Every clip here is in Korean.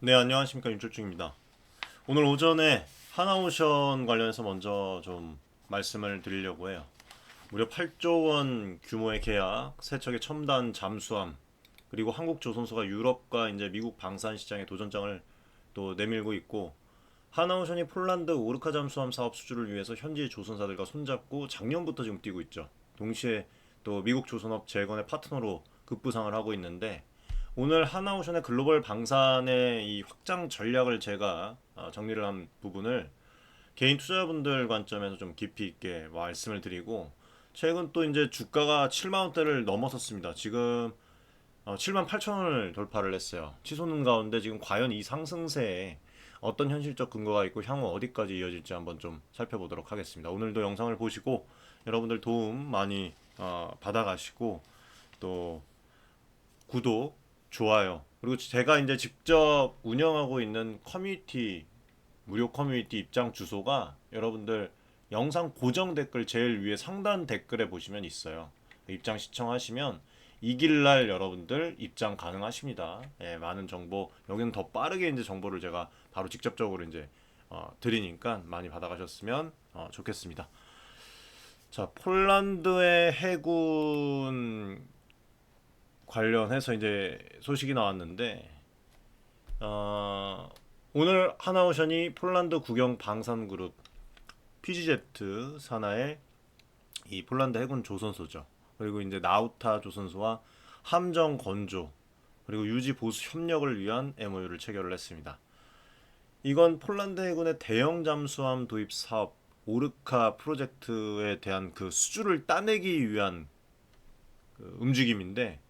네, 안녕하십니까. 윤철중입니다. 오늘 오전에 하나오션 관련해서 먼저 좀 말씀을 드리려고 해요. 무려 8조 원 규모의 계약, 세척의 첨단 잠수함, 그리고 한국조선소가 유럽과 이제 미국 방산 시장에 도전장을 또 내밀고 있고, 하나오션이 폴란드 오르카 잠수함 사업 수주를 위해서 현지 조선사들과 손잡고 작년부터 지금 뛰고 있죠. 동시에 또 미국 조선업 재건의 파트너로 급부상을 하고 있는데, 오늘 하나오션의 글로벌 방산의 이 확장 전략을 제가 정리를 한 부분을 개인 투자자분들 관점에서 좀 깊이 있게 말씀을 드리고, 최근 또 이제 주가가 7만 원대를 넘어섰습니다. 지금 7만 8천 원을 돌파를 했어요. 치솟는 가운데 지금 과연 이 상승세에 어떤 현실적 근거가 있고 향후 어디까지 이어질지 한번 좀 살펴보도록 하겠습니다. 오늘도 영상을 보시고 여러분들 도움 많이 받아가시고, 또 구독, 좋아요, 그리고 제가 이제 직접 운영하고 있는 커뮤니티, 무료 커뮤니티 입장 주소가 여러분들 영상 고정 댓글 제일 위에 상단 댓글에 보시면 있어요. 입장 시청하시면 이길날 여러분들 입장 가능하십니다. 예, 많은 정보, 여기는 더 빠르게 이제 정보를 제가 바로 직접적으로 이제 드리니까 많이 받아가셨으면 좋겠습니다. 자, 폴란드의 해군 관련해서 이제 소식이 나왔는데, 어, 오늘 하나오션이 폴란드 국영 방산그룹 PGZ 산하의 이 폴란드 해군 조선소죠. 그리고 이제 나우타 조선소와 함정 건조 그리고 유지 보수 협력을 위한 MOU를 체결을 했습니다. 이건 폴란드 해군의 대형 잠수함 도입 사업 오르카 프로젝트에 대한 그 수주를 따내기 위한 그 움직임인데,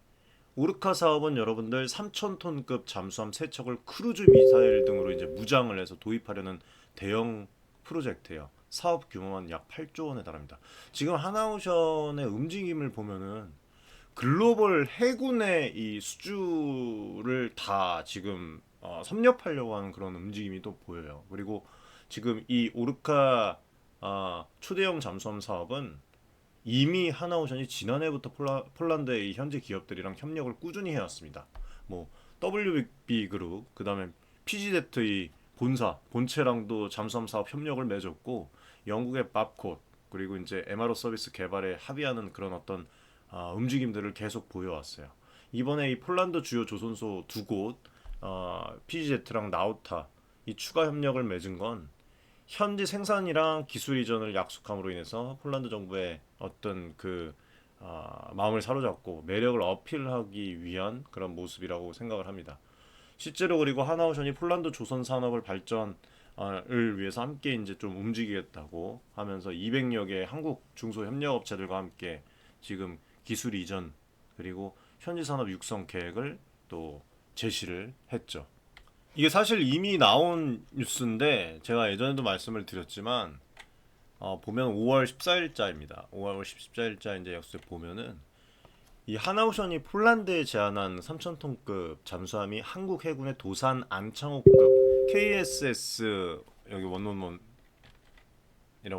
오르카 사업은 여러분들 3,000톤급 잠수함 세척을 크루즈 미사일 등으로 이제 무장을 해서 도입하려는 대형 프로젝트예요. 사업 규모만 약 8조 원에 달합니다. 지금 하나오션의 움직임을 보면은 글로벌 해군의 이 수주를 다 지금 섭렵하려고 하는 그런 움직임이 또 보여요. 그리고 지금 이 오르카 초대형 잠수함 사업은 이미 하나오션이 지난해부터 폴란드의 현지 기업들이랑 협력을 꾸준히 해왔습니다. 뭐 WB 그룹, 그다음에 PGZ의 본체랑도 잠수함 사업 협력을 맺었고, 영국의 밥콧, 그리고 이제 MRO 서비스 개발에 합의하는 그런 어떤 움직임들을 계속 보여왔어요. 이번에 이 폴란드 주요 조선소 두 곳, PGZ랑 나우타 이 추가 협력을 맺은 건 현지 생산이랑 기술 이전을 약속함으로 인해서 폴란드 정부의 어떤 그 마음을 사로잡고 매력을 어필하기 위한 그런 모습이라고 생각을 합니다. 실제로 그리고 하나오션이 폴란드 조선 산업을 발전을 위해서 함께 이제 좀 움직이겠다고 하면서 200여 개 한국 중소 협력 업체들과 함께 지금 기술 이전 그리고 현지 산업 육성 계획을 또 제시를 했죠. 이게 사실 이미 나온 뉴스인데 제가 예전에도 말씀을 드렸지만, 보면 5월 14일자입니다. 5월 14일자 이제 약속에 보면은 이 하나오션이 폴란드에 제안한 3,000톤급 잠수함이 한국 해군의 도산 안창호급 KSS 여기 원원원이라고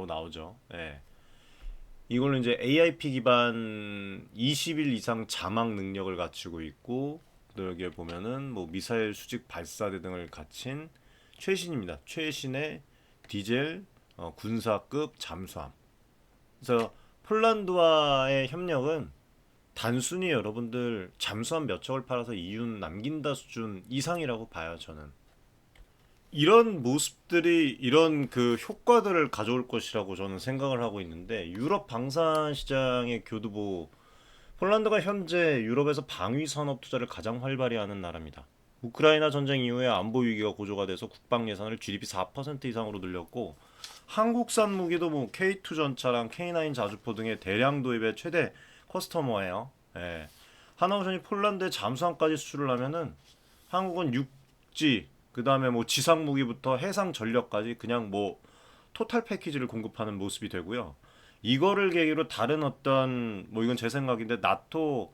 나오죠. 예. 이걸로 이제 AIP 기반 20일 이상 자막 능력을 갖추고 있고, 또 여기에 보면은 뭐 미사일 수직 발사대 등을 갖춘 최신입니다. 최신의 디젤 군사급 잠수함. 그래서 폴란드와의 협력은 단순히 여러분들 잠수함 몇 척을 팔아서 이윤 남긴다 수준 이상이라고 봐요, 저는. 이런 모습들이 이런 그 효과들을 가져올 것이라고 저는 생각을 하고 있는데, 유럽 방산 시장의 교두보 폴란드가 현재 유럽에서 방위 산업 투자를 가장 활발히 하는 나라입니다. 우크라이나 전쟁 이후에 안보 위기가 고조가 돼서 국방 예산을 GDP 4% 이상으로 늘렸고, 한국산 무기도 뭐 K2 전차랑 K9 자주포 등의 대량 도입의 최대 커스터머예요. 예. 하나오션이 폴란드에 잠수함까지 수출을 하면은 한국은 육지, 그 다음에 뭐 지상 무기부터 해상 전력까지 그냥 뭐 토탈 패키지를 공급하는 모습이 되고요. 이거를 계기로 다른 어떤 뭐 이건 제 생각인데 나토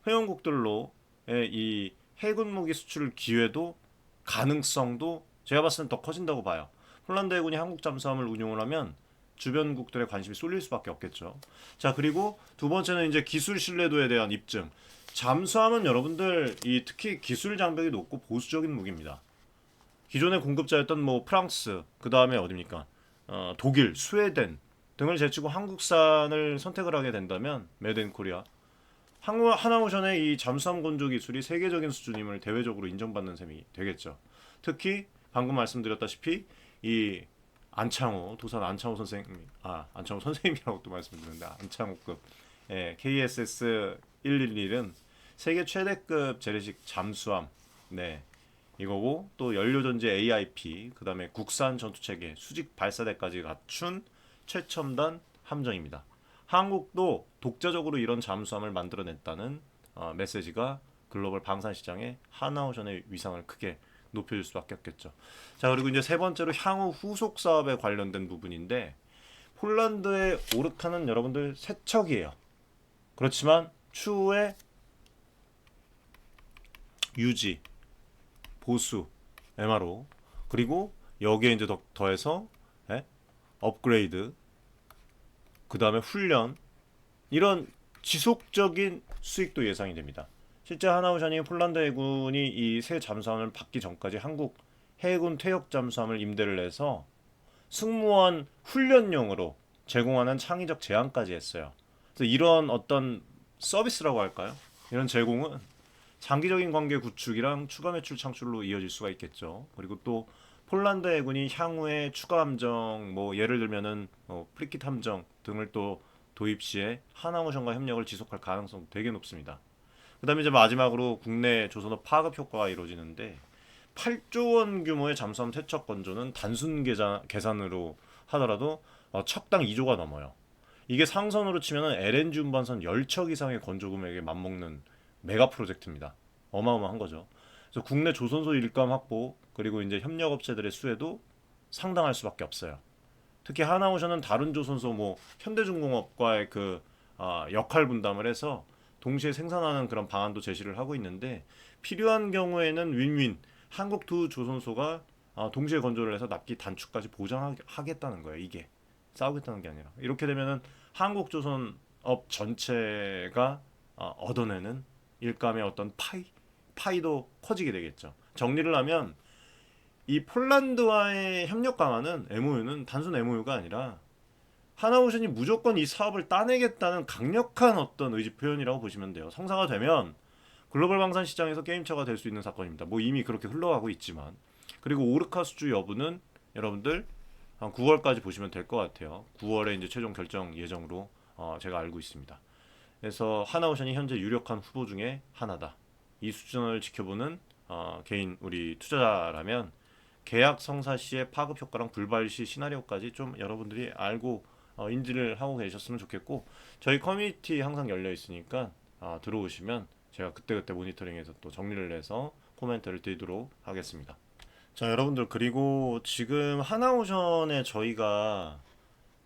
회원국들로 이 해군 무기 수출 기회도 가능성도 제가 봤을 땐 더 커진다고 봐요. 폴란드 해군이 한국 잠수함을 운용을 하면 주변국들의 관심이 쏠릴 수밖에 없겠죠. 자, 그리고 두 번째는 이제 기술 신뢰도에 대한 입증. 잠수함은 여러분들 이 특히 기술 장벽이 높고 보수적인 무기입니다. 기존의 공급자였던 뭐 프랑스, 그 다음에 어디입니까? 독일, 스웨덴 등을 제치고 한국산을 선택을 하게 된다면 메이드 인 코리아, 하나오션의 이 잠수함 건조 기술이 세계적인 수준임을 대외적으로 인정받는 셈이 되겠죠. 특히 방금 말씀드렸다시피 이 안창호, 도산 안창호 선생님, 안창호 선생님이라고 또 말씀드렸는데 안창호급 KSS 111은 세계 최대급 재래식 잠수함, 네, 이거고, 또 연료전지 AIP, 그 다음에 국산 전투체계, 수직 발사대까지 갖춘 최첨단 함정입니다. 한국도 독자적으로 이런 잠수함을 만들어냈다는 메시지가 글로벌 방산 시장에 하나오션의 위상을 크게 높여줄 수밖에 없겠죠. 자, 그리고 이제 세 번째로 향후 후속 사업에 관련된 부분인데, 폴란드의 오르카는 여러분들 세척이에요. 그렇지만 추후에 유지, 보수, MRO, 그리고 여기에 이제 더해서 업그레이드, 그 다음에 훈련, 이런 지속적인 수익도 예상이 됩니다. 실제 하나오션이 폴란드 해군이 이 새 잠수함을 받기 전까지 한국 해군 퇴역 잠수함을 임대를 해서 승무원 훈련용으로 제공하는 창의적 제안까지 했어요. 그래서 이런 어떤 서비스라고 할까요? 이런 제공은 장기적인 관계 구축이랑 추가 매출 창출로 이어질 수가 있겠죠. 그리고 또 폴란드 해군이 향후에 추가 함정, 뭐 예를 들면은 프리킷 함정 등을 또 도입 시에 하나오션과 협력을 지속할 가능성 되게 높습니다. 그다음에 이제 마지막으로 국내 조선업 파급 효과가 이루어지는데, 8조 원 규모의 잠수함 퇴척 건조는 단순 계산으로 하더라도 척당 2조가 넘어요. 이게 상선으로 치면은 LNG 운반선 10척 이상의 건조 금액에 맞먹는 메가 프로젝트입니다. 어마어마한 거죠. 그래서 국내 조선소 일감 확보, 그리고 이제 협력업체들의 수혜도 상당할 수밖에 없어요. 특히 하나오션은 다른 조선소 뭐 현대중공업과의 그 역할 분담을 해서 동시에 생산하는 그런 방안도 제시를 하고 있는데, 필요한 경우에는 윈윈, 한국 두 조선소가 동시에 건조를 해서 납기 단축까지 보장하겠다는 거예요. 이게 싸우겠다는 게 아니라, 이렇게 되면은 한국 조선업 전체가 얻어내는 일감의 어떤 파이도 커지게 되겠죠. 정리를 하면 이 폴란드와의 협력 강화는 MOU는 단순 MOU가 아니라 하나오션이 무조건 이 사업을 따내겠다는 강력한 어떤 의지 표현이라고 보시면 돼요. 성사가 되면 글로벌 방산 시장에서 게임처가 될 수 있는 사건입니다. 뭐 이미 그렇게 흘러가고 있지만, 그리고 오르카 수주 여부는 여러분들 한 9월까지 보시면 될 것 같아요. 9월에 이제 최종 결정 예정으로 제가 알고 있습니다. 그래서 하나오션이 현재 유력한 후보 중에 하나다. 이 수준을 지켜보는 개인 우리 투자자라면 계약 성사 시의 파급 효과랑 불발 시 시나리오까지 좀 여러분들이 알고 인지를 하고 계셨으면 좋겠고, 저희 커뮤니티 항상 열려 있으니까 들어오시면 제가 그때그때 모니터링해서 또 정리를 해서 코멘트를 드리도록 하겠습니다. 자, 여러분들, 그리고 지금 하나오션에 저희가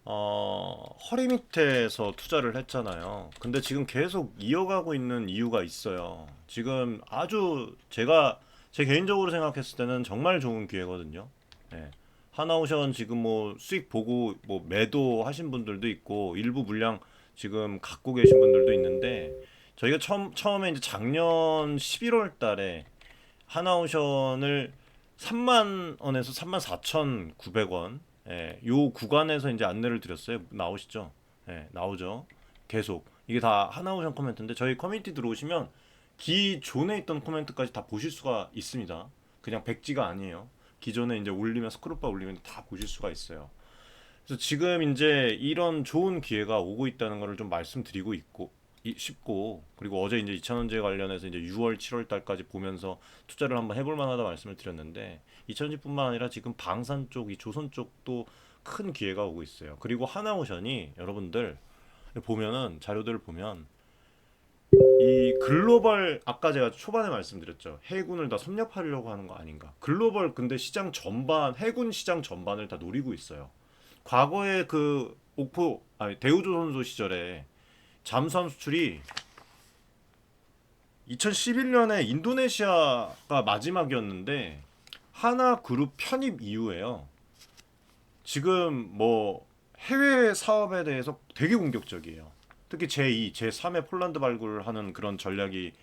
허리 밑에서 투자를 했잖아요. 근데 지금 계속 이어가고 있는 이유가 있어요. 지금 아주 제가 제 개인적으로 생각했을 때는 정말 좋은 기회거든요. 예. 하나오션 지금 뭐 수익 보고 뭐 매도 하신 분들도 있고 일부 물량 지금 갖고 계신 분들도 있는데, 저희가 처음에 이제 작년 11월 달에 하나오션을 3만 원에서 34,900원, 요 구간에서 이제 안내를 드렸어요. 나오시죠? 나오죠. 계속 이게 다 하나오션 코멘트인데, 저희 커뮤니티 들어오시면 기존에 있던 코멘트까지 다 보실 수가 있습니다. 그냥 백지가 아니에요. 기존에 이제 올리면 스크롤바 올리면 다 보실 수가 있어요. 그래서 지금 이제 이런 좋은 기회가 오고 있다는 것을 좀 말씀드리고 싶고, 그리고 어제 이제 이차전지에 관련해서 이제 6월, 7월 달까지 보면서 투자를 한번 해볼 만하다 말씀을 드렸는데, 이차전지뿐만 아니라 지금 방산 쪽, 이 조선 쪽도 큰 기회가 오고 있어요. 그리고 하나오션이 여러분들 보면은 자료들을 보면 이 글로벌, 아까 제가 초반에 말씀드렸죠. 해군을 다 섭렵하려고 하는 거 아닌가. 글로벌 근데 시장 전반, 해군 시장 전반을 다 노리고 있어요. 과거에 그 대우조선소 시절에 잠수함 수출이 2011년에 인도네시아가 마지막이었는데 하나 그룹 편입 이후에요. 지금 뭐 해외 사업에 대해서 되게 공격적이에요. 특히 제2, 제3의 폴란드 발굴하는 그런 전략이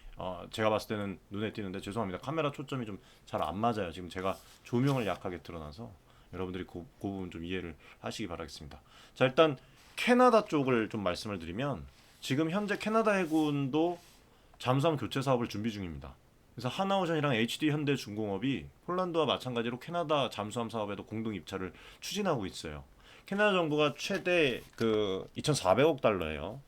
제가 봤을 때는 눈에 띄는데 죄송합니다. 카메라 초점이 좀 잘 안 맞아요. 지금 제가 조명을 약하게 틀어놔서 여러분들이 그 부분 좀 이해를 하시기 바라겠습니다. 자, 일단 캐나다 쪽을 좀 말씀을 드리면 지금 현재 캐나다 해군도 잠수함 교체 사업을 준비 중입니다. 그래서 하나오션이랑 HD 현대중공업이 폴란드와 마찬가지로 캐나다 잠수함 사업에도 공동 입찰을 추진하고 있어요. 캐나다 정부가 최대 그 2,400억 달러예요.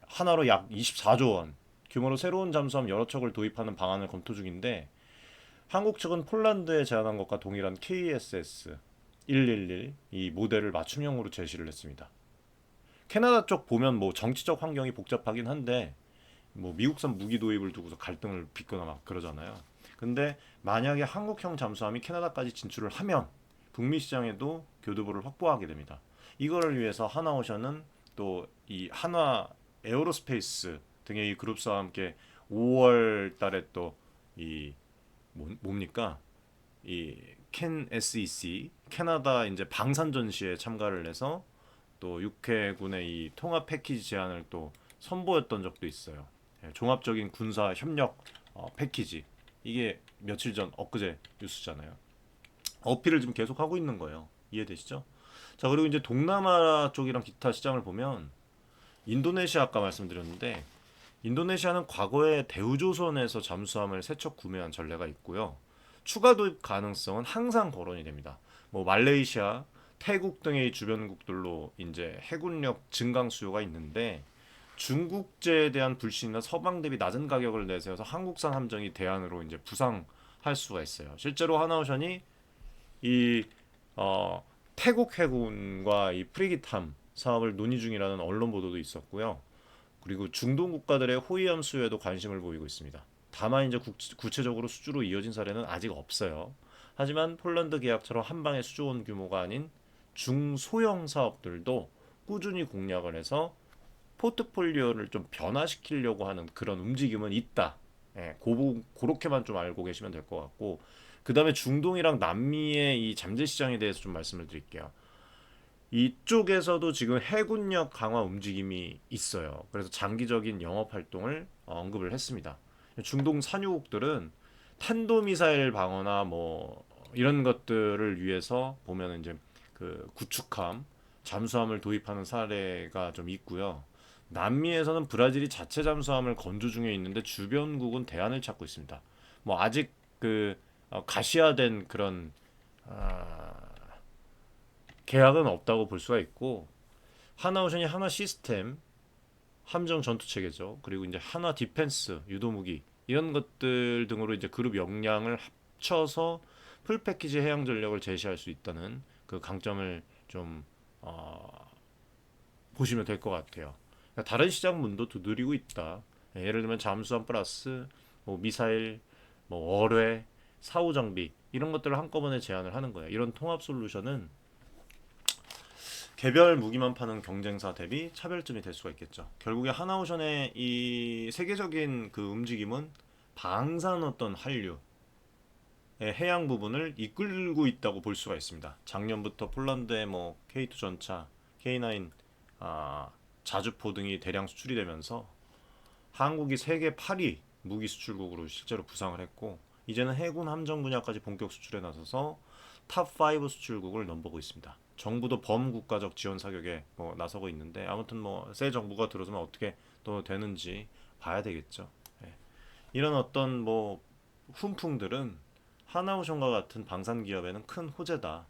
하나로 약 24조 원 규모로 새로운 잠수함 여러 척을 도입하는 방안을 검토 중인데 한국 측은 폴란드에 제안한 것과 동일한 KSS 111 이 모델을 맞춤형으로 제시를 했습니다. 캐나다 쪽 보면 뭐 정치적 환경이 복잡하긴 한데 뭐 미국산 무기 도입을 두고서 갈등을 빚거나 막 그러잖아요. 근데 만약에 한국형 잠수함이 캐나다까지 진출을 하면 북미 시장에도 교두보를 확보하게 됩니다. 이거를 위해서 하나오션은 또 이 한화 에어로스페이스 등의 이 그룹사와 함께 5월 달에 또 이 뭡니까? 이 캔 SEC 캐나다 이제 방산 전시에 참가를 해서 또 육해군의 이 통합 패키지 제안을 또 선보였던 적도 있어요. 종합적인 군사 협력 패키지 이게 며칠 전 엊그제 뉴스잖아요. 어필을 지금 계속 하고 있는 거예요. 이해되시죠? 자, 그리고 이제 동남아 쪽이랑 기타 시장을 보면 인도네시아 아까 말씀드렸는데 인도네시아는 과거에 대우조선에서 잠수함을 세 척 구매한 전례가 있고요. 추가 도입 가능성은 항상 거론이 됩니다. 뭐 말레이시아, 태국 등의 주변국들로 이제 해군력 증강 수요가 있는데 중국제에 대한 불신이나 서방 대비 낮은 가격을 내세워서 한국산 함정이 대안으로 이제 부상할 수가 있어요. 실제로 하나오션이 이 태국 해군과 이 프리기탐 사업을 논의 중이라는 언론 보도도 있었고요. 그리고 중동 국가들의 호위함 수요에도 관심을 보이고 있습니다. 다만 이제 구체적으로 수주로 이어진 사례는 아직 없어요. 하지만 폴란드 계약처럼 한 방에 수조 원 규모가 아닌 중소형 사업들도 꾸준히 공략을 해서 포트폴리오를 좀 변화시키려고 하는 그런 움직임은 있다. 그렇게만 좀 알고 계시면 될 것 같고 그 다음에 중동이랑 남미의 이 잠재 시장에 대해서 좀 말씀을 드릴게요. 이쪽에서도 지금 해군력 강화 움직임이 있어요. 그래서 장기적인 영업 활동을 언급을 했습니다. 중동 산유국들은 탄도미사일 방어나 뭐 이런 것들을 위해서 보면 이제 그 구축함, 잠수함을 도입하는 사례가 좀 있고요. 남미에서는 브라질이 자체 잠수함을 건조 중에 있는데 주변국은 대안을 찾고 있습니다. 뭐 아직 그 가시화된 그런 아, 계약은 없다고 볼 수가 있고 하나오션이 하나 시스템 함정 전투 체계죠. 그리고 이제 하나 디펜스 유도무기 이런 것들 등으로 이제 그룹 역량을 합쳐서 풀 패키지 해양 전력을 제시할 수 있다는 그 강점을 좀 보시면 될 것 같아요. 그러니까 다른 시장 문도 두드리고 있다. 예를 들면 잠수함 플러스 뭐 미사일, 뭐 어뢰, 사후 장비 이런 것들을 한꺼번에 제안을 하는 거예요. 이런 통합 솔루션은 개별 무기만 파는 경쟁사 대비 차별점이 될 수가 있겠죠. 결국에 하나오션의 이 세계적인 그 움직임은 방산 어떤 한류의 해양 부분을 이끌고 있다고 볼 수가 있습니다. 작년부터 폴란드의 뭐 K2 전차, K9 자주포 등이 대량 수출이 되면서 한국이 세계 8위 무기 수출국으로 실제로 부상을 했고 이제는 해군 함정 분야까지 본격 수출에 나서서 탑5 수출국을 넘보고 있습니다. 정부도 범국가적 지원 사격에 뭐 나서고 있는데 아무튼 뭐 새 정부가 들어서면 어떻게 또 되는지 봐야 되겠죠. 예. 이런 어떤 뭐 훈풍들은 하나오션과 같은 방산 기업에는 큰 호재다.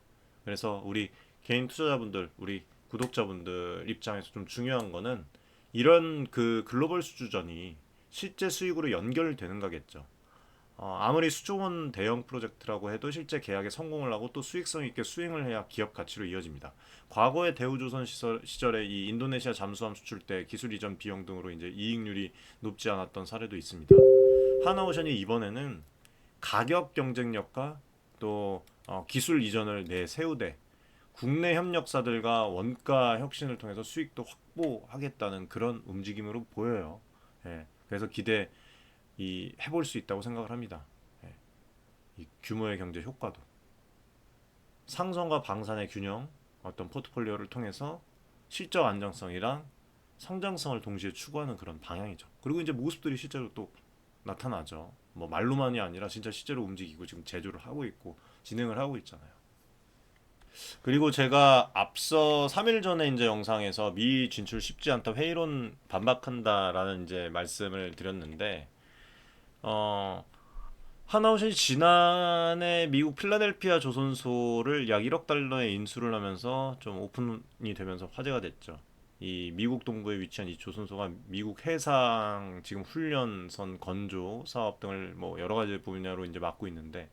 그래서 우리 개인 투자자분들, 우리 구독자분들 입장에서 좀 중요한 거는 이런 그 글로벌 수주전이 실제 수익으로 연결되는 거겠죠. 아무리 수조원 대형 프로젝트라고 해도 실제 계약에 성공을 하고 또 수익성 있게 수행을 해야 기업 가치로 이어집니다. 과거의 대우조선 시절에 이 인도네시아 잠수함 수출 때 기술 이전 비용 등으로 이제 이익률이 높지 않았던 사례도 있습니다. 하나오션이 이번에는 가격 경쟁력과 또 기술 이전을 내세우되 국내 협력사들과 원가 혁신을 통해서 수익도 확보하겠다는 그런 움직임으로 보여요. 그래서 해볼 수 있다고 생각을 합니다. 이 규모의 경제 효과도 상성과 방산의 균형 어떤 포트폴리오를 통해서 실적 안정성이랑 성장성을 동시에 추구하는 그런 방향이죠. 그리고 이제 모습들이 실제로 또 나타나죠. 뭐 말로만이 아니라 진짜 실제로 움직이고 지금 제조를 하고 있고 진행을 하고 있잖아요. 그리고 제가 앞서 3일 전에 이제 영상에서 미 진출 쉽지 않다 회의론 반박한다라는 이제 말씀을 드렸는데 어 하나오션이 지난해 미국 필라델피아 조선소를 약 1억 달러에 인수를 하면서 좀 오픈이 되면서 화제가 됐죠. 이 미국 동부에 위치한 이 조선소가 미국 해상 지금 훈련선 건조 사업 등을 뭐 여러 가지 분야로 이제 맡고 있는데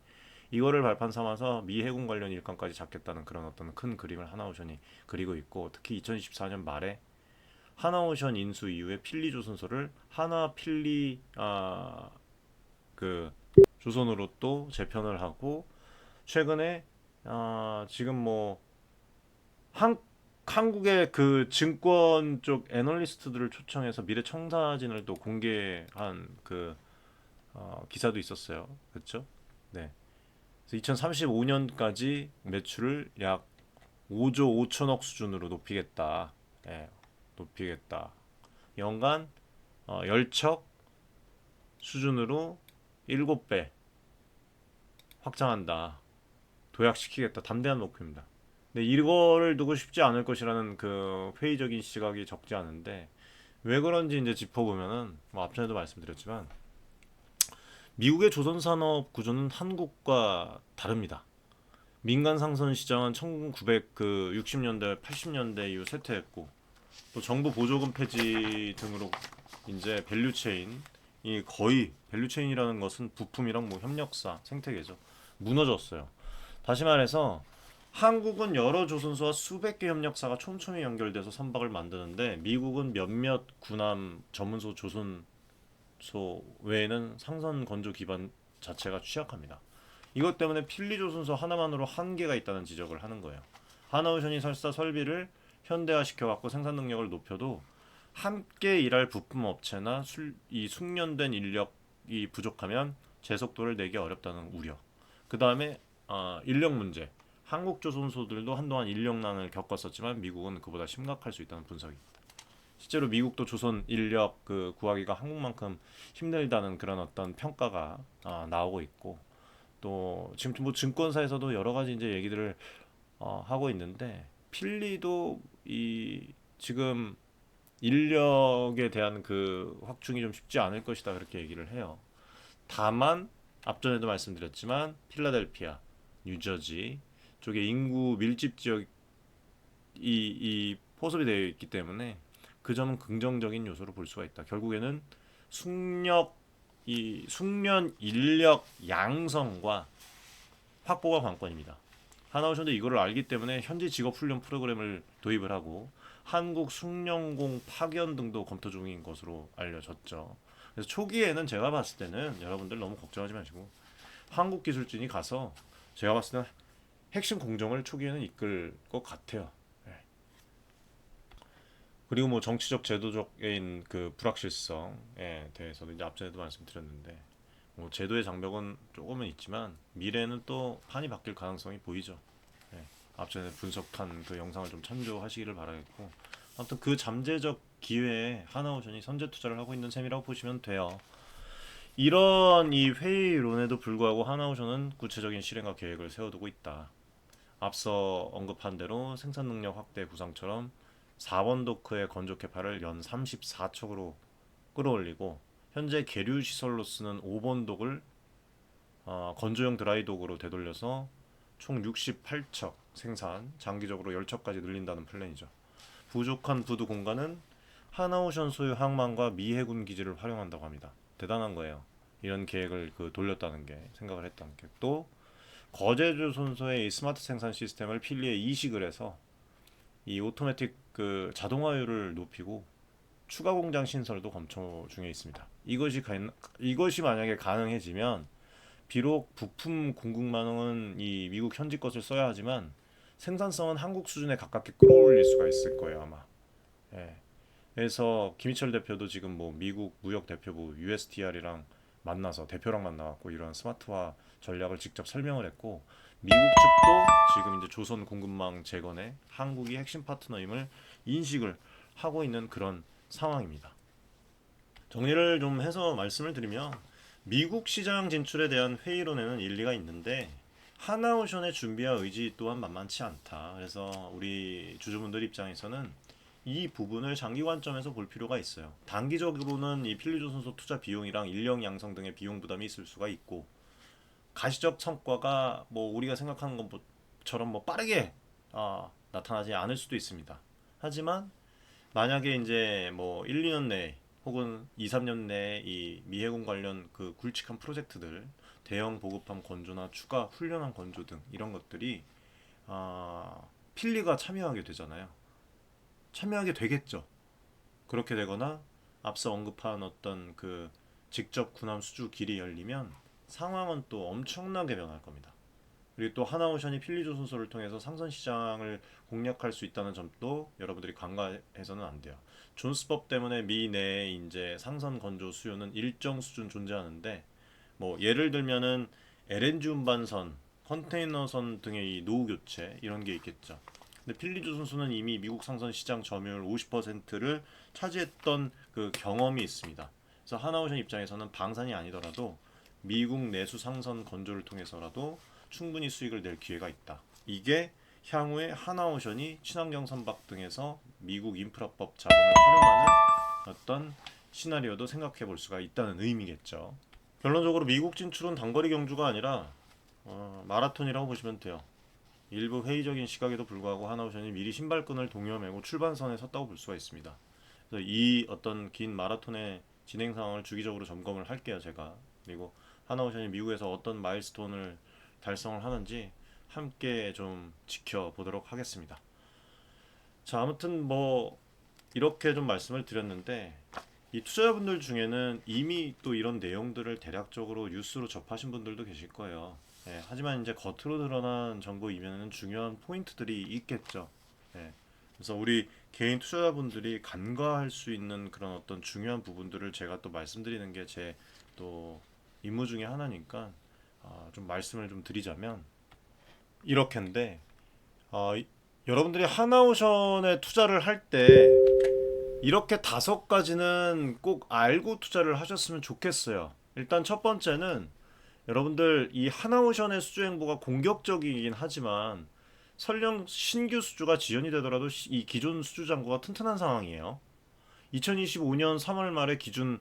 이거를 발판 삼아서 미 해군 관련 일감까지 잡겠다는 그런 어떤 큰 그림을 하나오션이 그리고 있고 특히 2024년 말에 하나오션 인수 이후에 필리 조선소를 하나 필리 그 조선으로 또 재편을 하고 최근에 지금 뭐 한, 한국의 그 증권 쪽 애널리스트들을 초청해서 미래 청사진을 또 공개한 그 기사도 있었어요. 그렇죠? 네. 그래서 2035년까지 매출을 약 5조 5천억 수준으로 높이겠다. 예, 높이겠다. 연간 열척 수준으로 7배 확장한다. 도약시키겠다. 담대한 목표입니다. 근데 이거를 두고 쉽지 않을 것이라는 그 회의적인 시각이 적지 않은데 왜 그런지 이제 짚어보면은 뭐 앞전에도 말씀드렸지만 미국의 조선산업 구조는 한국과 다릅니다. 민간 상선 시장은 1960년대, 80년대 이후 쇠퇴했고 또 정부 보조금 폐지 등으로 이제 밸류체인이 거의 밸류체인이라는 것은 부품이랑 뭐 협력사, 생태계죠. 무너졌어요. 다시 말해서 한국은 여러 조선소와 수백 개 협력사가 촘촘히 연결돼서 선박을 만드는데 미국은 몇몇 군함 전문소 조선소 외에는 상선 건조 기반 자체가 취약합니다. 이것 때문에 필리 조선소 하나만으로 한계가 있다는 지적을 하는 거예요. 하나오션이 설사 설비를 현대화 시켜갖고 생산 능력을 높여도 함께 일할 부품 업체나 이 숙련된 인력이 부족하면 제속도를 내기 어렵다는 우려. 그 다음에 인력 문제. 한국 조선소들도 한동안 인력난을 겪었었지만 미국은 그보다 심각할 수 있다는 분석입니다. 실제로 미국도 조선 인력 구하기가 한국만큼 힘들다는 그런 어떤 평가가 나오고 있고 또 지금 뭐 증권사에서도 여러 가지 이제 얘기들을 하고 있는데 필리도 이 지금 인력에 대한 그 확충이 좀 쉽지 않을 것이다 그렇게 얘기를 해요. 다만 앞전에도 말씀드렸지만 필라델피아, 뉴저지 쪽에 인구 밀집 지역이 포섭이 되어 있기 때문에 그 점은 긍정적인 요소로 볼 수가 있다. 결국에는 숙련 인력 양성과 확보가 관건입니다. 하나오션도 이거를 알기 때문에 현지 직업 훈련 프로그램을 도입을 하고 한국 숙련공 파견 등도 검토 중인 것으로 알려졌죠. 그래서 초기에는 제가 봤을 때는 여러분들 너무 걱정하지 마시고 한국 기술진이 가서 제가 봤을 때는 핵심 공정을 초기에는 이끌 것 같아요. 네. 그리고 뭐 정치적 제도적인 그 불확실성에 대해서도 이제 앞전에도 말씀드렸는데 뭐 제도의 장벽은 조금은 있지만 미래는 또 판이 바뀔 가능성이 보이죠. 네. 앞전에 분석한 그 영상을 좀 참조하시기를 바라겠고 아무튼 그 잠재적 기회에 하나오션이 선제 투자를 하고 있는 셈이라고 보시면 돼요. 이런 이 회의론에도 불구하고 하나오션은 구체적인 실행과 계획을 세워두고 있다. 앞서 언급한 대로 생산 능력 확대 구상처럼 4번 도크의 건조 캐파를 연 34척으로 끌어올리고 현재 계류 시설로 쓰는 5번 독을 건조용 드라이독으로 되돌려서 총 68척 생산, 장기적으로 10척까지 늘린다는 플랜이죠. 부족한 부두 공간은 하나오션 소유 항만과 미 해군 기지를 활용한다고 합니다. 대단한 거예요. 이런 계획을 돌렸다는 게 생각을 했다는 게 또 거제조선소의 이 스마트 생산 시스템을 필리에 이식을 해서 이 오토매틱 그 자동화율을 높이고 추가 공장 신설도 검토 중에 있습니다. 이것이 만약에 가능해지면 비록 부품 공급망은 이 미국 현지 것을 써야 하지만 생산성은 한국 수준에 가깝게 끌어올릴 수가 있을 거예요 아마. 예. 그래서 김희철 대표도 지금 뭐 미국 무역 대표부 USTR이랑 만나서 대표랑 만나갖고 이런 스마트화 전략을 직접 설명을 했고 미국 측도 지금 이제 조선 공급망 재건에 한국이 핵심 파트너임을 인식을 하고 있는 그런 상황입니다. 정리를 좀 해서 말씀을 드리면 미국 시장 진출에 대한 회의론에는 일리가 있는데 하나오션의 준비와 의지 또한 만만치 않다. 그래서 우리 주주분들 입장에서는 이 부분을 장기 관점에서 볼 필요가 있어요. 단기적으로는 이 필리조선소 투자 비용이랑 인력 양성 등의 비용 부담이 있을 수가 있고 가시적 성과가 뭐 우리가 생각하는 것처럼 뭐 빠르게 나타나지 않을 수도 있습니다. 하지만 만약에 이제 뭐 1, 2년 내에 혹은 2, 3년 내에 이 미해군 관련 그 굵직한 프로젝트들 대형 보급함 건조나 추가 훈련함 건조 등 이런 것들이 필리가 참여하게 되잖아요. 참여하게 되겠죠. 그렇게 되거나 앞서 언급한 어떤 그 직접 군함 수주 길이 열리면 상황은 또 엄청나게 변할 겁니다. 그리고 또 하나오션이 필리조선소를 통해서 상선 시장을 공략할 수 있다는 점도 여러분들이 간과해서는 안 돼요. 존스법 때문에 미 내에 이제 상선 건조 수요는 일정 수준 존재하는데 뭐 예를 들면은 LNG 운반선, 컨테이너선 등의 이 노후 교체 이런 게 있겠죠. 근데 필리조선소는 이미 미국 상선 시장 점유율 50%를 차지했던 그 경험이 있습니다. 그래서 하나오션 입장에서는 방산이 아니더라도 미국 내수 상선 건조를 통해서라도 충분히 수익을 낼 기회가 있다. 이게 향후에 하나오션이 친환경 선박 등에서 미국 인프라법 자금을 활용하는 어떤 시나리오도 생각해 볼 수가 있다는 의미겠죠. 결론적으로 미국 진출은 단거리 경주가 아니라 마라톤이라고 보시면 돼요. 일부 회의적인 시각에도 불구하고 하나오션이 미리 신발끈을 동여매고 출발선에 섰다고 볼 수가 있습니다. 그래서 이 어떤 긴 마라톤의 진행 상황을 주기적으로 점검을 할게요, 제가. 그리고 하나오션이 미국에서 어떤 마일스톤을 달성을 하는지 함께 좀 지켜보도록 하겠습니다. 자, 아무튼 뭐 이렇게 좀 말씀을 드렸는데 이 투자자분들 중에는 이미 또 이런 내용들을 대략적으로 뉴스로 접하신 분들도 계실 거예요. 하지만 이제 겉으로 드러난 정보 이면에는 중요한 포인트들이 있겠죠. 그래서 우리 개인 투자자분들이 간과할 수 있는 그런 어떤 중요한 부분들을 제가 또 말씀드리는 게 제 또 임무 중에 하나니까 좀 말씀을 좀 드리자면 이렇게인데 여러분들이 하나오션에 투자를 할 때 이렇게 5가지는 꼭 알고 투자를 하셨으면 좋겠어요. 일단 첫 번째는 여러분들 이 하나오션의 수주 행보가 공격적이긴 하지만 설령 신규 수주가 지연이 되더라도 이 기존 수주 잔고가 튼튼한 상황이에요. 2025년 3월 말의 기준으로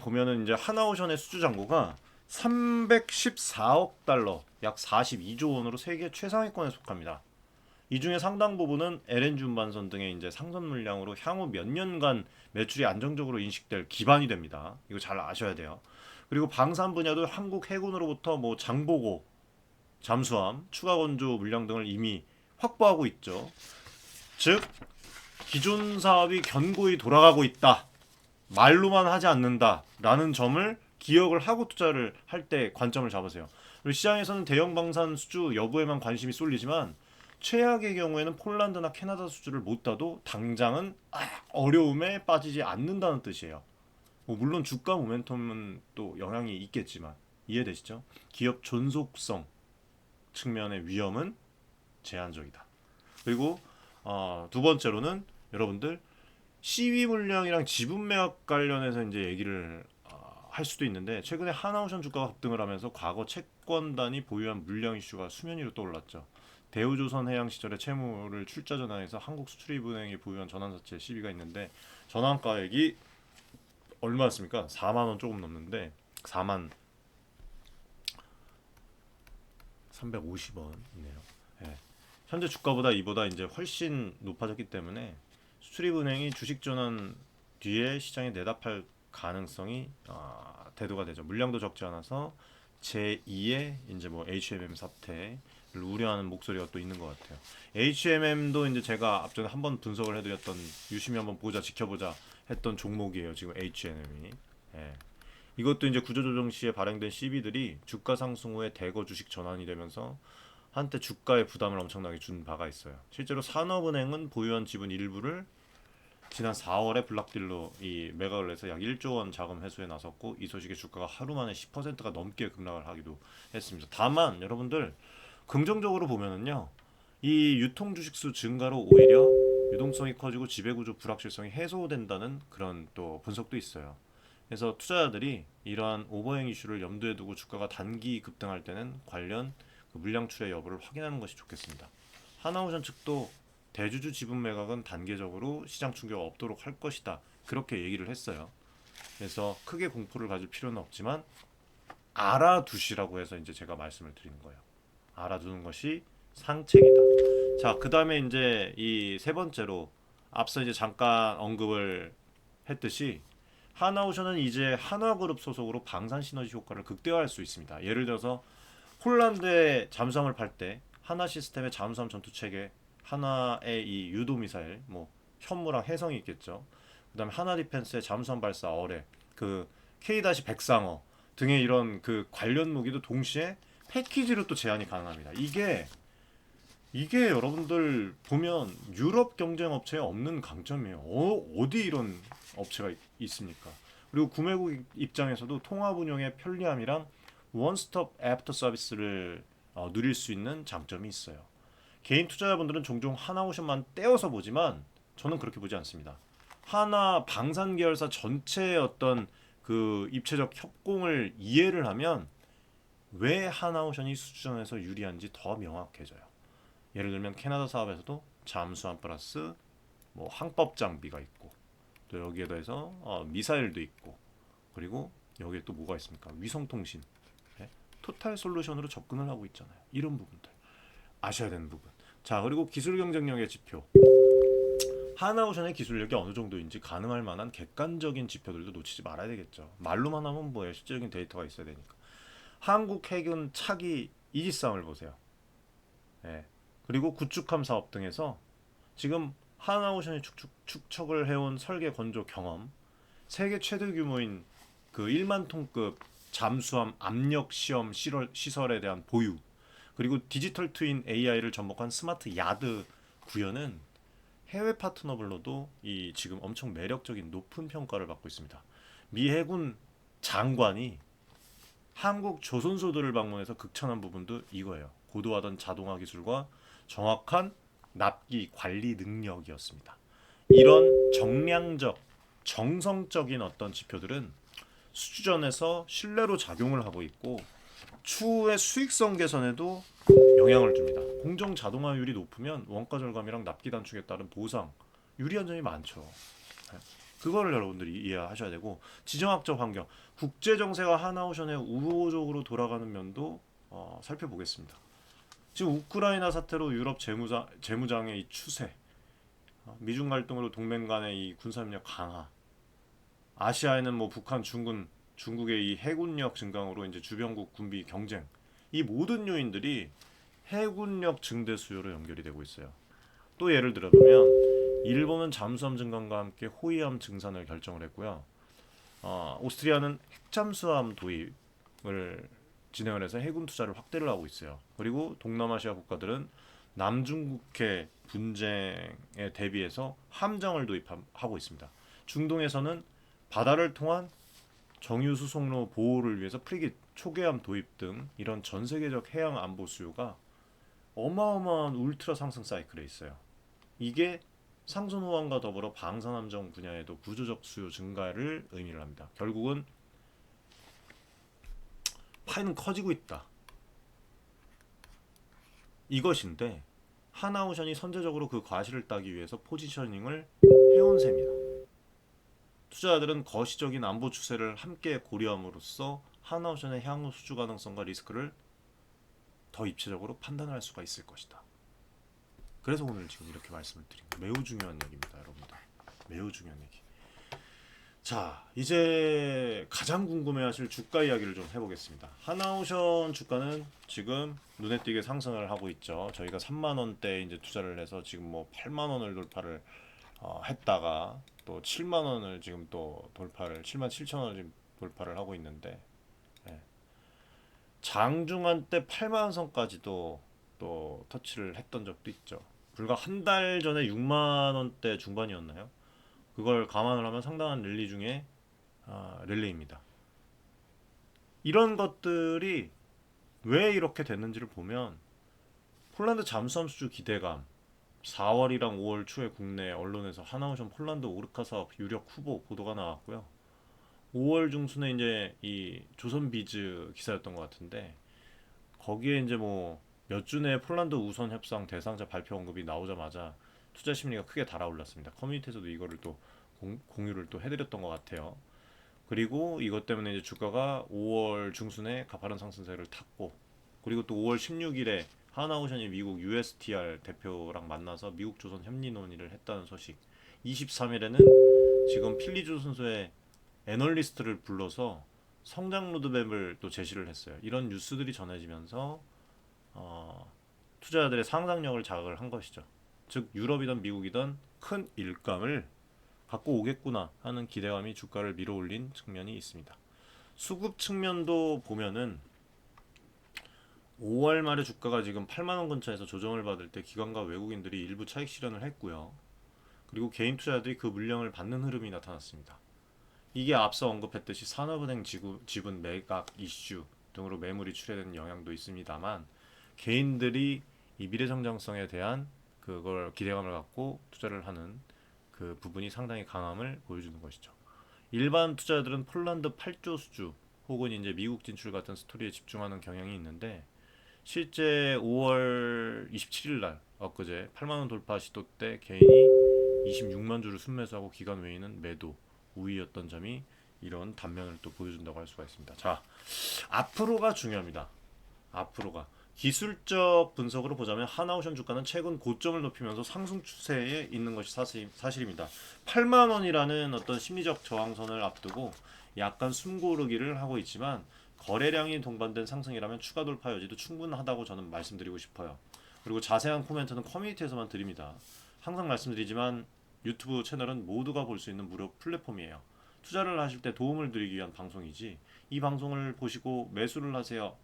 보면은 이제 하나오션의 수주 잔고가 314억 달러, 약 42조 원으로 세계 최상위권에 속합니다. 이 중에 상당 부분은 LNG 운반선 등의 이제 상선 물량으로 향후 몇 년간 매출이 안정적으로 인식될 기반이 됩니다. 이거 잘 아셔야 돼요. 그리고 방산 분야도 한국 해군으로부터 뭐 장보고, 잠수함, 추가 건조 물량 등을 이미 확보하고 있죠. 즉 기존 사업이 견고히 돌아가고 있다. 말로만 하지 않는다라는 점을 기억을 하고 투자를 할 때 관점을 잡으세요. 그리고 시장에서는 대형 방산 수주 여부에만 관심이 쏠리지만 최악의 경우에는 폴란드나 캐나다 수주를 못 따도 당장은 어려움에 빠지지 않는다는 뜻이에요. 뭐 물론 주가 모멘텀은 또 영향이 있겠지만 이해되시죠? 기업 존속성 측면의 위험은 제한적이다. 그리고 두 번째로는 여러분들 시위 물량이랑 지분 매각 관련해서 이제 얘기를 할 수도 있는데 최근에 하나오션 주가가 급등을 하면서 과거 채권단이 보유한 물량 이슈가 수면 위로 떠올랐죠. 대우조선해양 시절에 채무를 출자 전환해서 한국수출입은행이 보유한 전환사채 시비가 있는데 전환가액이 얼마였습니까? 4만 원 조금 넘는데 4만 350원이네요. 현재 주가보다 이보다 이제 훨씬 높아졌기 때문에 수출입은행이 주식 전환 뒤에 시장에 내다팔 가능성이 대두가 되죠. 물량도 적지 않아서 제2의 이제 뭐 HMM 사태를 우려하는 목소리가 또 있는 것 같아요. HMM도 이제 제가 앞전에 한번 분석을 해드렸던 유심히 한번 보자 지켜보자 했던 종목이에요. 지금 HMM이. 이것도 이제 구조조정 시에 발행된 CB들이 주가 상승 후에 대거 주식 전환이 되면서 한때 주가에 부담을 엄청나게 준 바가 있어요. 실제로 산업은행은 보유한 지분 일부를 지난 4월에 블락딜로 이 매각을 해서 약 1조 원 자금 회수에 나섰고 이 소식에 주가가 하루 만에 10%가 넘게 급락을 하기도 했습니다. 다만 여러분들 긍정적으로 보면은요. 이 유통 주식수 증가로 오히려 유동성이 커지고 지배구조 불확실성이 해소된다는 그런 또 분석도 있어요. 그래서 투자자들이 이러한 오버행 이슈를 염두에 두고 주가가 단기 급등할 때는 관련 그 물량 출회 여부를 확인하는 것이 좋겠습니다. 하나오션 측도 대주주 지분 매각은 단계적으로 시장 충격 없도록 할 것이다. 그렇게 얘기를 했어요. 그래서 크게 공포를 가질 필요는 없지만 알아두시라고 해서 이제 제가 말씀을 드리는 거예요. 알아두는 것이 상책이다. 자, 그 다음에 이제 이 세 번째로 앞서 이제 잠깐 언급을 했듯이 하나오션은 이제 한화그룹 소속으로 방산 시너지 효과를 극대화할 수 있습니다. 예를 들어서 폴란드에 잠수함을 팔 때 하나 시스템의 잠수함 전투 체계, 하나의 이 유도 미사일, 뭐 현무랑 해성이 있겠죠. 그다음에 하나 디펜스의 잠수함 발사 어뢰, 그 K-100상어 등의 이런 그 관련 무기도 동시에 패키지로 또 제한이 가능합니다. 이게 여러분들 보면 유럽 경쟁 업체에 없는 강점이에요. 어디 이런 업체가 있습니까? 그리고 구매국 입장에서도 통합 운영의 편리함이랑 원스톱 애프터 서비스를 누릴 수 있는 장점이 있어요. 개인 투자자분들은 종종 하나오션만 떼어서 보지만 저는 그렇게 보지 않습니다. 하나 방산 계열사 전체의 어떤 그 입체적 협공을 이해를 하면 왜 하나오션이 수주전에서 유리한지 더 명확해져요. 예를 들면 캐나다 사업에서도 잠수함 플러스 뭐 항법 장비가 있고 또 여기에 더해서 미사일도 있고 그리고 여기에 또 뭐가 있습니까? 위성통신, 네? 토탈 솔루션으로 접근을 하고 있잖아요. 이런 부분들 아셔야 되는 부분. 자, 그리고 기술 경쟁력의 지표. 하나오션의 기술력이 어느 정도인지 가늠할 만한 객관적인 지표들도 놓치지 말아야 되겠죠. 말로만 하면 뭐예요? 실질적인 데이터가 있어야 되니까. 한국 해군 차기 이지스함을 보세요. 네. 그리고 구축함 사업 등에서 지금 하나오션이 축적을 해온 설계 건조 경험, 세계 최대 규모인 그 1만 톤급 잠수함 압력 시험 시설에 대한 보유, 그리고 디지털 트윈 AI를 접목한 스마트 야드 구현은 해외 파트너블로도 이 지금 엄청 매력적인 높은 평가를 받고 있습니다. 미 해군 장관이 한국 조선소들을 방문해서 극찬한 부분도 이거예요. 고도화된 자동화 기술과 정확한 납기 관리 능력이었습니다. 이런 정량적, 정성적인 어떤 지표들은 수주전에서 신뢰로 작용을 하고 있고 추후의 수익성 개선에도 영향을 줍니다. 공정 자동화율이 높으면 원가 절감이랑 납기 단축에 따른 보상, 유리한 점이 많죠. 그거를 여러분들이 이해하셔야 되고 지정학적 환경, 국제 정세가 하나오션에 우호적으로 돌아가는 면도 살펴보겠습니다. 지금 우크라이나 사태로 유럽 재무장의 이 추세, 미중 갈등으로 동맹 간의 이 군사협력 강화, 아시아에는 뭐 북한, 중국의 이 해군력 증강으로 이제 주변국 군비 경쟁, 이 모든 요인들이 해군력 증대 수요로 연결이 되고 있어요. 또 예를 들어보면 일본은 잠수함 증강과 함께 호위함 증산을 결정을 했고요. 오스트리아는 핵잠수함 도입을 진행을 해서 해군 투자를 확대를 하고 있어요. 그리고 동남아시아 국가들은 남중국해 분쟁에 대비해서 함정을 도입하고 있습니다. 중동에서는 바다를 통한 정유 수송로 보호를 위해서 프리깃, 초계함 도입 등 이런 전 세계적 해양 안보 수요가 어마어마한 울트라 상승 사이클에 있어요. 이게 상선 호환과 더불어 방산 함정 분야에도 구조적 수요 증가를 의미를 합니다. 결국은 파이는 커지고 있다. 이것인데 하나오션이 선제적으로 그 과실을 따기 위해서 포지셔닝을 해온 셈이다. 투자자들은 거시적인 안보 추세를 함께 고려함으로써 하나오션의 향후 수주 가능성과 리스크를 더 입체적으로 판단할 수가 있을 것이다. 그래서 오늘 지금 이렇게 말씀을 드린 거예요. 매우 중요한 얘기입니다, 여러분들. 매우 중요한 얘기. 자, 이제 가장 궁금해하실 주가 이야기를 좀 해보겠습니다. 하나오션 주가는 지금 눈에 띄게 상승을 하고 있죠. 저희가 3만 원대 이제 투자를 해서 지금 뭐 8만 원을 돌파를 했다가 또 7만 원을 지금 또 돌파를 7만 7천 원을 지금 돌파를 하고 있는데 네. 장중한 때 8만 원 선까지도 또 터치를 했던 적도 있죠. 불과 한 달 전에 6만 원대 중반이었나요? 그걸 감안을 하면 상당한 랠리 중에 랠리입니다. 이런 것들이 왜 이렇게 됐는지를 보면 폴란드 잠수함 수주 기대감, 4월이랑 5월 초에 국내 언론에서 하나오션 폴란드 오르카 사업 유력 후보 보도가 나왔고요. 5월 중순에 이제 이 조선비즈 기사였던 것 같은데 거기에 이제 뭐 몇 주 내에 폴란드 우선 협상 대상자 발표 언급이 나오자마자 투자 심리가 크게 달아올랐습니다. 커뮤니티에서도 이거를 또 공유를 또 해드렸던 것 같아요. 그리고 이것 때문에 이제 주가가 5월 중순에 가파른 상승세를 탔고 그리고 또 5월 16일에 하나오션이 미국 USTR 대표랑 만나서 미국 조선 협리 논의를 했다는 소식. 23일에는 지금 필리조 선수의 애널리스트를 불러서 성장 로드맵을 또 제시를 했어요. 이런 뉴스들이 전해지면서 투자자들의 상상력을 자극을 한 것이죠. 즉 유럽이든 미국이든 큰 일감을 갖고 오겠구나 하는 기대감이 주가를 밀어올린 측면이 있습니다. 수급 측면도 보면은 5월 말에 주가가 지금 8만 원 근처에서 조정을 받을 때 기관과 외국인들이 일부 차익 실현을 했고요. 그리고 개인 투자자들이 그 물량을 받는 흐름이 나타났습니다. 이게 앞서 언급했듯이 산업은행 지분 매각 이슈 등으로 매물이 출회되는 영향도 있습니다만 개인들이 이 미래 성장성에 대한 그걸 기대감을 갖고 투자를 하는 그 부분이 상당히 강함을 보여주는 것이죠. 일반 투자자들은 폴란드 8조 수주 혹은 이제 미국 진출 같은 스토리에 집중하는 경향이 있는데 실제 5월 27일 날 엊그제 8만 원 돌파 시도 때 개인이 26만 주를 순매수하고 기관 외에는 매도 우위였던 점이 이런 단면을 또 보여준다고 할 수가 있습니다. 자, 앞으로가 중요합니다. 앞으로가 기술적 분석으로 보자면 하나오션 주가는 최근 고점을 높이면서 상승 추세에 있는 것이 사실입니다. 8만 원이라는 어떤 심리적 저항선을 앞두고 약간 숨고르기를 하고 있지만 거래량이 동반된 상승이라면 추가 돌파 여지도 충분하다고 저는 말씀드리고 싶어요. 그리고 자세한 코멘트는 커뮤니티에서만 드립니다. 항상 말씀드리지만 유튜브 채널은 모두가 볼 수 있는 무료 플랫폼이에요. 투자를 하실 때 도움을 드리기 위한 방송이지 이 방송을 보시고 매수를 하세요.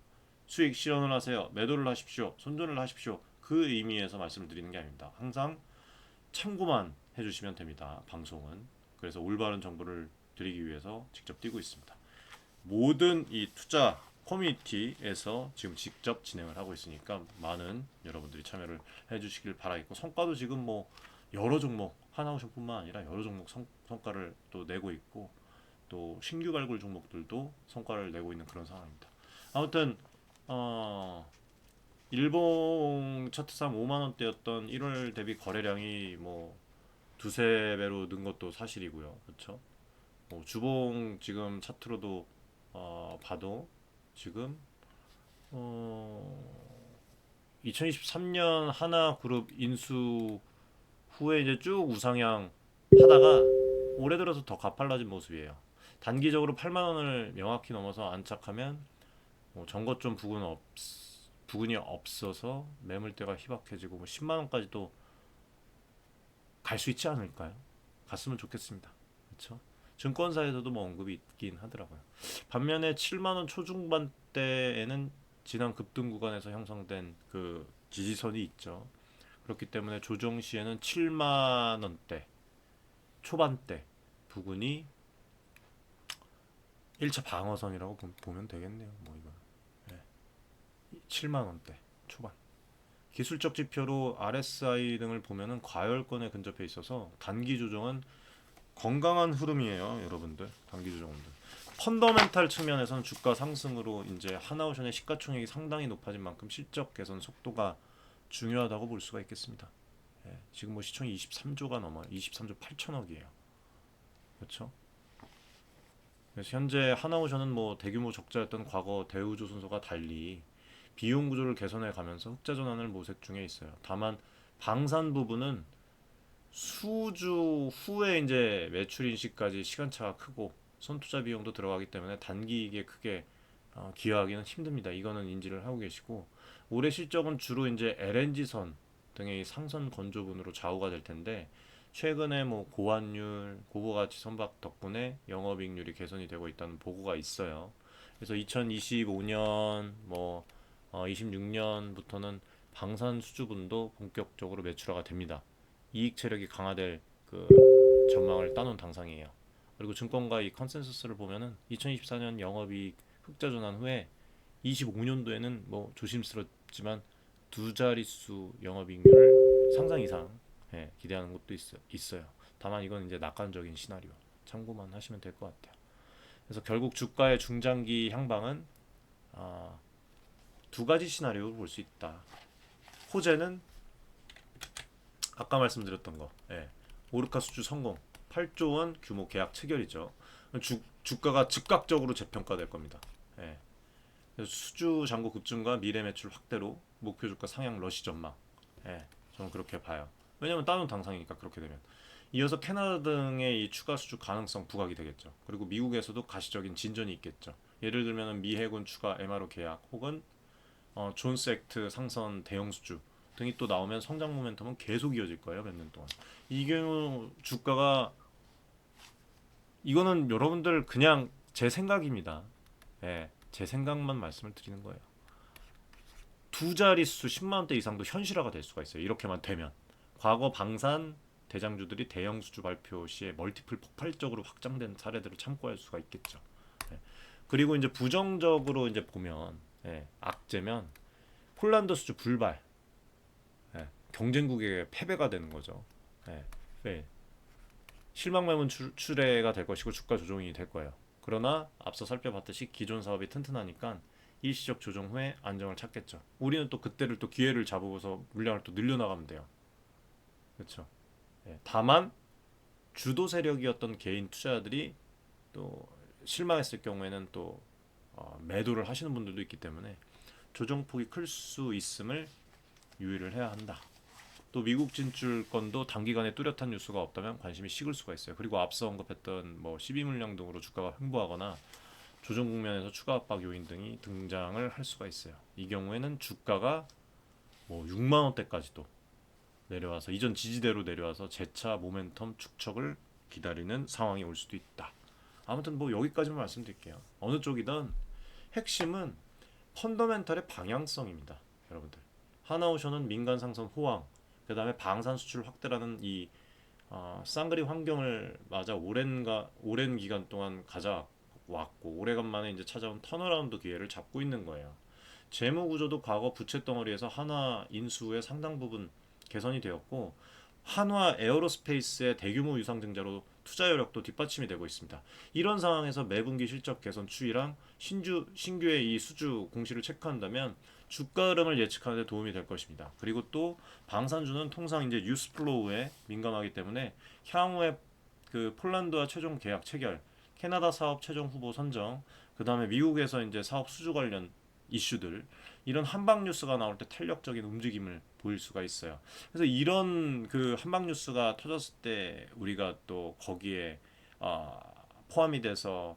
수익 실현을 하세요. 매도를 하십시오. 손절을 하십시오. 그 의미에서 말씀을 드리는 게 아닙니다. 항상 참고만 해주시면 됩니다. 방송은. 그래서 올바른 정보를 드리기 위해서 직접 뛰고 있습니다. 모든 이 투자 커뮤니티에서 지금 직접 진행을 하고 있으니까 많은 여러분들이 참여를 해주시길 바라겠고 성과도 지금 뭐 여러 종목 하나오션뿐만 아니라 여러 종목 성과를 또 내고 있고 또 신규 발굴 종목들도 성과를 내고 있는 그런 상황입니다. 아무튼 일본 차트상 5만 원대였던 1월 대비 거래량이 뭐 두세 배로 는 것도 사실이고요. 그렇죠? 뭐 주봉 지금 차트로도 봐도 지금 2023년 하나그룹 인수 후에 이제 쭉 우상향 하다가 올해 들어서 더 가팔라진 모습이에요. 단기적으로 8만 원을 명확히 넘어서 안착하면 정거점 부근이 없어서 매물대가 희박해지고 뭐 10만 원까지도 갈 수 있지 않을까요? 갔으면 좋겠습니다. 그렇죠? 증권사에서도 뭐 언급이 있긴 하더라고요. 반면에 7만 원 초중반대에는 지난 급등 구간에서 형성된 그 지지선이 있죠. 그렇기 때문에 조정 시에는 7만 원대 초반대 부근이 1차 방어선이라고 보면 되겠네요. 뭐 이건 7만 원대 초반. 기술적 지표로 RSI 등을 보면은 과열권에 근접해 있어서 단기 조정은 건강한 흐름이에요, 여러분들. 단기 조정들. 펀더멘탈 측면에서는 주가 상승으로 이제 하나오션의 시가총액이 상당히 높아진 만큼 실적 개선 속도가 중요하다고 볼 수가 있겠습니다. 지금 뭐 시총이 23조가 넘어요. 23조 8천억이에요. 그렇죠? 그래서 현재 하나오션은 뭐 대규모 적자였던 과거 대우조선소가 달리 비용 구조를 개선해 가면서 흑자 전환을 모색 중에 있어요. 다만 방산 부분은 수주 후에 이제 매출 인식까지 시간차가 크고 선투자 비용도 들어가기 때문에 단기 이익에 크게 기여하기는 힘듭니다. 이거는 인지를 하고 계시고 올해 실적은 주로 이제 LNG선 등의 상선 건조분으로 좌우가 될 텐데 최근에 뭐 고환율, 고부가치 선박 덕분에 영업이익률이 개선이 되고 있다는 보고가 있어요. 그래서 2025년 뭐 26년부터는 방산 수주분도 본격적으로 매출화가 됩니다. 이익 체력이 강화될 그 전망을 따놓은 당상이에요. 그리고 증권가 이 컨센서스를 보면은 2024년 영업이익 흑자 전환 후에 25년도에는 뭐 조심스럽지만 두 자릿수 영업이익률을 상상 이상 예, 기대하는 것도 있어요. 다만 이건 이제 낙관적인 시나리오 참고만 하시면 될 것 같아요. 그래서 결국 주가의 중장기 향방은 아, 두 가지 시나리오를 볼 수 있다. 호재는 아까 말씀드렸던 거, 예, 오르카 수주 성공, 8조 원 규모 계약 체결이죠. 주가가 즉각적으로 재평가될 겁니다. 예, 그래서 수주 잔고 급증과 미래 매출 확대로 목표 주가 상향 러시 전망. 예, 저는 그렇게 봐요. 왜냐면 다운 당상이니까 그렇게 되면. 이어서 캐나다 등의 이 추가 수주 가능성 부각이 되겠죠. 그리고 미국에서도 가시적인 진전이 있겠죠. 예를 들면 미 해군 추가 MRO 계약 혹은 존스 액트 상선 대형 수주 등이 또 나오면 성장 모멘텀은 계속 이어질 거예요. 몇 년 동안. 이 경우 주가가 이거는 여러분들 그냥 제 생각입니다. 예, 제 생각만 말씀을 드리는 거예요. 두 자릿수 10만 원대 이상도 현실화가 될 수가 있어요. 이렇게만 되면. 과거 방산 대장주들이 대형 수주 발표 시에 멀티플 폭발적으로 확장된 사례들을 참고할 수가 있겠죠. 예. 그리고 이제 부정적으로 이제 보면 악재면 폴란드 수주 불발, 경쟁국의 패배가 되는 거죠. 네. 실망 매물 출회가 될 것이고 주가 조정이 될 거예요. 그러나 앞서 살펴봤듯이 기존 사업이 튼튼하니까 일시적 조정 후에 안정을 찾겠죠. 우리는 또 그때를 또 기회를 잡아서 물량을 또 늘려나가면 돼요. 그렇죠. 다만 주도 세력이었던 개인 투자자들이 또 실망했을 경우에는 또 매도를 하시는 분들도 있기 때문에 조정폭이 클 수 있음을 유의를 해야 한다. 또 미국 진출권도 단기간에 뚜렷한 뉴스가 없다면 관심이 식을 수가 있어요. 그리고 앞서 언급했던 뭐 12물량 등으로 주가가 횡보하거나 조정 국면에서 추가 압박 요인 등이 등장을 할 수가 있어요. 이 경우에는 주가가 뭐 6만 원대까지도 내려와서 이전 지지대로 내려와서 재차 모멘텀 축적을 기다리는 상황이 올 수도 있다. 아무튼 뭐 여기까지만 말씀드릴게요. 어느 쪽이든 핵심은 펀더멘탈의 방향성입니다. 여러분들. 하나오션은 민간 상선 호황, 그 다음에 방산 수출 확대라는 이 쌍그리 환경을 맞아 오랜 기간 동안 가져왔고 오래간만에 이제 찾아온 턴어라운드 기회를 잡고 있는 거예요. 재무 구조도 과거 부채 덩어리에서 한화 인수의 상당 부분 개선이 되었고 한화 에어로스페이스의 대규모 유상 증자로 투자 여력도 뒷받침이 되고 있습니다. 이런 상황에서 매분기 실적 개선 추이랑 신규의 이 수주 공시를 체크한다면 주가 흐름을 예측하는 데 도움이 될 것입니다. 그리고 또 방산주는 통상 이제 뉴스 플로우에 민감하기 때문에 향후에 그 폴란드와 최종 계약 체결, 캐나다 사업 최종 후보 선정, 그 다음에 미국에서 이제 사업 수주 관련 이슈들 이런 한방 뉴스가 나올 때 탄력적인 움직임을 보일 수가 있어요. 그래서 이런 그 한방 뉴스가 터졌을 때 우리가 또 거기에 포함이 돼서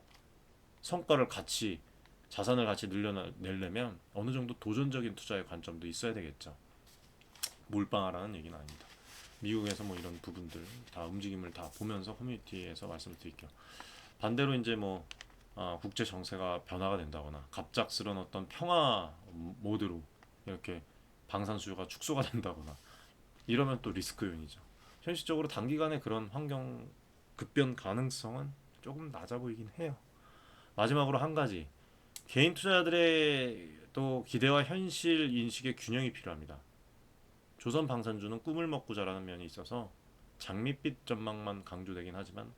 성과를 같이 자산을 같이 늘려내려면 어느 정도 도전적인 투자의 관점도 있어야 되겠죠. 몰빵하라는 얘기는 아닙니다. 미국에서 뭐 이런 부분들 다 움직임을 다 보면서 커뮤니티에서 말씀을 드릴게요. 반대로 이제 뭐 국제 정세가 변화가 된다거나 갑작스런 어떤 평화 모드로 이렇게 방산 수요가 축소가 된다거나 이러면 또 리스크 요인이죠. 현실적으로 단기간에 그런 환경 급변 가능성은 조금 낮아 보이긴 해요. 마지막으로 한 가지 개인 투자자들의 또 기대와 현실 인식의 균형이 필요합니다. 조선 방산주는 꿈을 먹고 자라는 면이 있어서 장밋빛 전망만 강조되긴 하지만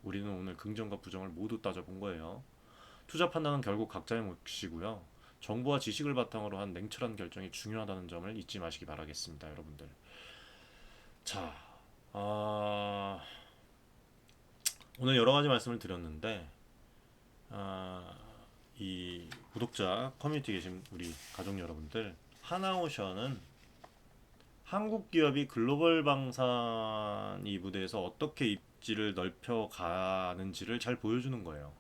우리는 오늘 긍정과 부정을 모두 따져본 거예요. 투자 판단은 결국 각자의 몫이고요. 정보와 지식을 바탕으로 한 냉철한 결정이 중요하다는 점을 잊지 마시기 바라겠습니다, 여러분들. 자, 오늘 여러 가지 말씀을 드렸는데 이 구독자 커뮤니티 계신 우리 가족 여러분들, 하나오션은 한국 기업이 글로벌 방산 이 무대에서 어떻게 입지를 넓혀 가는지를 잘 보여주는 거예요.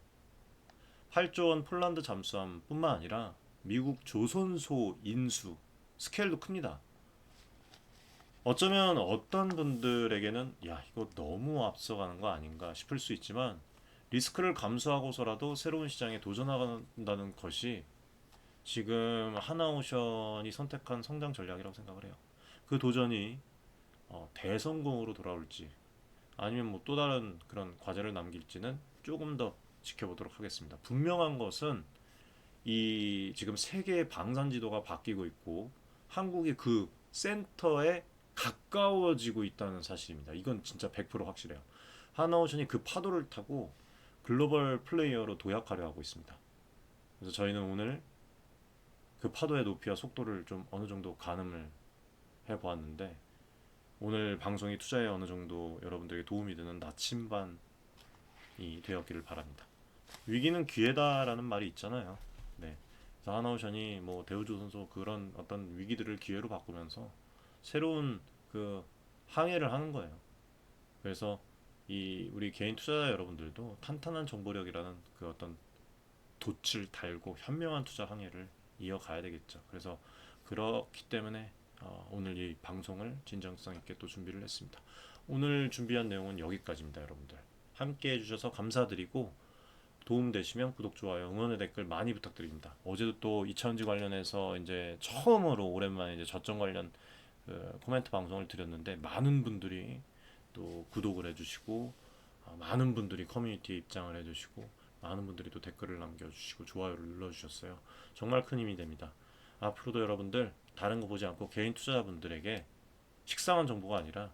8조 원 폴란드 잠수함뿐만 아니라 미국 조선소 인수 스케일도 큽니다. 어쩌면 어떤 분들에게는 야 이거 너무 앞서가는 거 아닌가 싶을 수 있지만 리스크를 감수하고서라도 새로운 시장에 도전한다는 것이 지금 하나오션이 선택한 성장 전략이라고 생각을 해요. 그 도전이 대성공으로 돌아올지 아니면 뭐 또 다른 그런 과제를 남길지는 조금 더 지켜보도록 하겠습니다. 분명한 것은 이 지금 세계의 방산 지도가 바뀌고 있고 한국이 그 센터에 가까워지고 있다는 사실입니다. 이건 진짜 100% 확실해요. 하나오션이 그 파도를 타고 글로벌 플레이어로 도약하려 하고 있습니다. 그래서 저희는 오늘 그 파도의 높이와 속도를 좀 어느 정도 가늠을 해보았는데, 오늘 방송이 투자에 어느 정도 여러분들에게 도움이 되는 나침반이 되었기를 바랍니다. 위기는 기회다라는 말이 있잖아요. 네. 그래서 하나오션이 뭐 대우조 선수 그런 어떤 위기들을 기회로 바꾸면서 새로운 그 항해를 하는 거예요. 그래서 이 우리 개인 투자자 여러분들도 탄탄한 정보력이라는 그 어떤 돛을 달고 현명한 투자 항해를 이어가야 되겠죠. 그래서 그렇기 때문에 오늘 이 방송을 진정성 있게 또 준비를 했습니다. 오늘 준비한 내용은 여기까지입니다, 여러분들. 함께 해주셔서 감사드리고, 도움되시면 구독, 좋아요, 응원의 댓글 많이 부탁드립니다. 어제도 또 2차전지 관련해서 이제 처음으로 오랜만에 이제 저점 관련 코멘트 방송을 드렸는데, 많은 분들이 또 구독을 해주시고, 많은 분들이 커뮤니티에 입장을 해주시고, 많은 분들이 또 댓글을 남겨주시고 좋아요를 눌러주셨어요. 정말 큰 힘이 됩니다. 앞으로도 여러분들 다른 거 보지 않고 개인 투자자분들에게 식상한 정보가 아니라,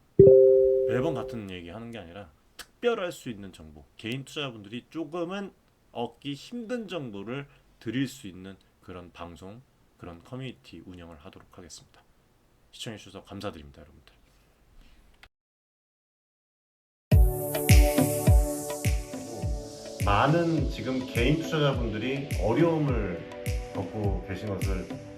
매번 같은 얘기 하는 게 아니라 특별할 수 있는 정보, 개인 투자자분들이 조금은 얻기 힘든 정보를 드릴 수 있는 그런 방송, 그런 커뮤니티 운영을 하도록 하겠습니다. 시청해주셔서 감사드립니다, 여러분들. 많은 지금 개인 투자자분들이 어려움을 겪고 계신 것을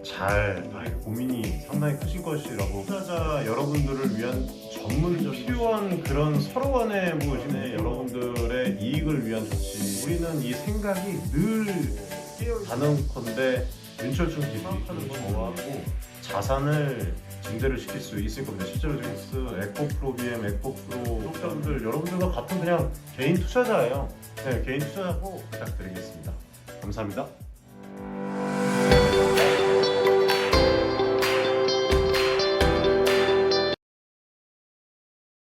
잘 고민이 상당히 크신 것이라고, 투자자 여러분들을 위한 전문적인 필요한 그런 서로 간의 여러분들의 이익을 위한 조치, 우리는 이 생각이 늘 단언컨대 윤철중 기술이 저하고 자산을 증대를 시킬 수 있을 겁니다. 실제로 지금 에코프로 BM, 에코프로 구독자분들 여러분들과 같은 그냥 개인 투자자예요. 네, 개인 투자자고 부탁드리겠습니다. 감사합니다.